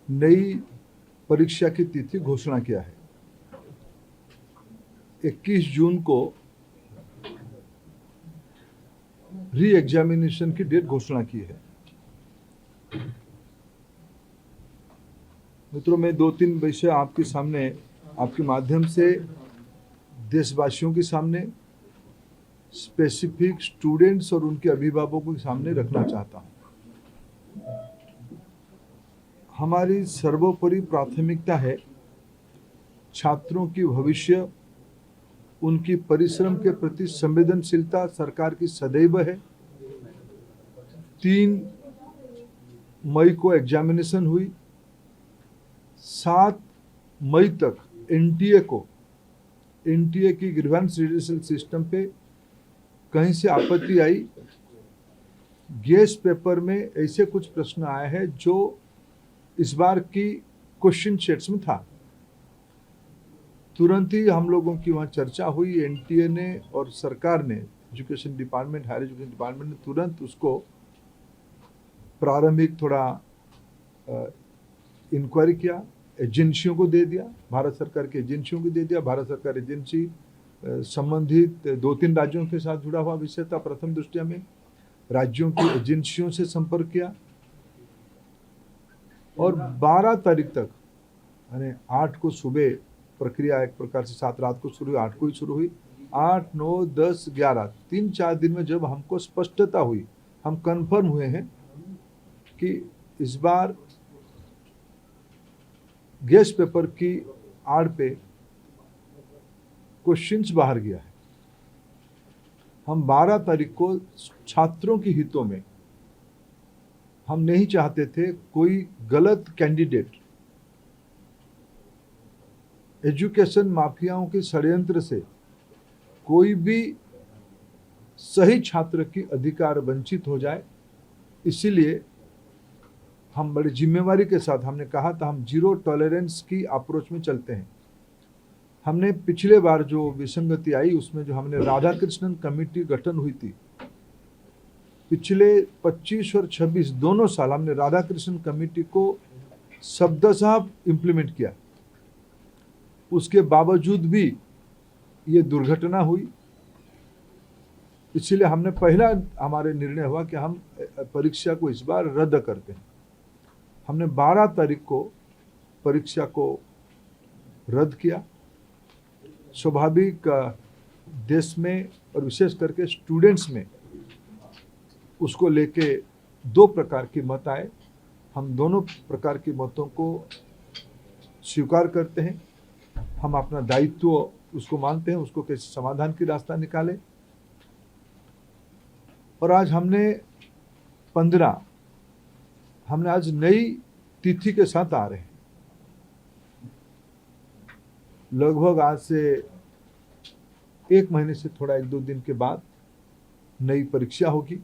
नई परीक्षा की तिथि घोषणा किया है। 21 जून को री एग्जामिनेशन की डेट घोषणा की है। मित्रों, मैं 2-3 विषय आपके सामने, आपके माध्यम से देशवासियों के सामने, स्पेसिफिक स्टूडेंट्स और उनके अभिभावकों के सामने रखना चाहता हूं। हमारी सर्वोपरि प्राथमिकता है छात्रों की भविष्य, उनकी परिश्रम के प्रति संवेदनशीलता सरकार की सदैव है। 3 मई को एग्जामिनेशन हुई। 7 मई तक एनटीए की ग्रीवेंस रिड्यूसल सिस्टम पे कहीं से आपत्ति आई। गेस्ट पेपर में ऐसे कुछ प्रश्न आए हैं जो इस बार की क्वेश्चन सेट्स में था। तुरंत ही हम लोगों की वहाँ चर्चा हुई। एनटीए ने और सरकार ने, education department, higher education department ने तुरंत उसको प्रारंभिक थोड़ा इंक्वायरी किया, एजेंसियों को दे दिया, भारत सरकार की एजेंसियों को दे दिया। भारत सरकार एजेंसी संबंधित 2-3 राज्यों के साथ जुड़ा हुआ विषय था। प्रथम दृष्टया में राज्यों की एजेंसियों से संपर्क किया और 12 तारीख तक, यानी 8 को सुबह प्रक्रिया एक प्रकार से 7 रात को शुरू हुई, 8 को ही शुरू हुई। 8, 9, 10, 11 3-4 दिन में जब हमको स्पष्टता हुई, हम कंफर्म हुए हैं कि इस बार गेस्ट पेपर की आड़ पे क्वेश्चंस बाहर गया है। हम 12 तारीख को छात्रों के हितों में, हम नहीं चाहते थे कोई गलत कैंडिडेट एजुकेशन माफियाओं के षड्यंत्र से कोई भी सही छात्र की अधिकार वंचित हो जाए। इसीलिए हम बड़ी जिम्मेवारी के साथ, हमने कहा था हम जीरो टॉलरेंस की अप्रोच में चलते हैं। हमने पिछले बार जो विसंगति आई उसमें जो हमने राधाकृष्णन कमेटी गठन हुई थी, पिछले 25 और 26 दोनों साल हमने राधाकृष्णन कमेटी को शब्दशः इम्प्लीमेंट किया। उसके बावजूद भी ये दुर्घटना हुई। इसलिए हमने पहला हमारे निर्णय हुआ कि हम परीक्षा को इस बार रद्द करते हैं। हमने 12 तारीख को परीक्षा को रद्द किया। स्वाभाविक देश में और विशेष करके स्टूडेंट्स में उसको लेके 2 प्रकार के मत आए। हम दोनों प्रकार के मतों को स्वीकार करते हैं। हम अपना दायित्व उसको मानते हैं, उसको कैसे समाधान की रास्ता निकाले। और आज हमने आज नई तिथि के साथ आ रहे हैं। लगभग आज से 1 महीने से थोड़ा 1-2 दिन के बाद नई परीक्षा होगी।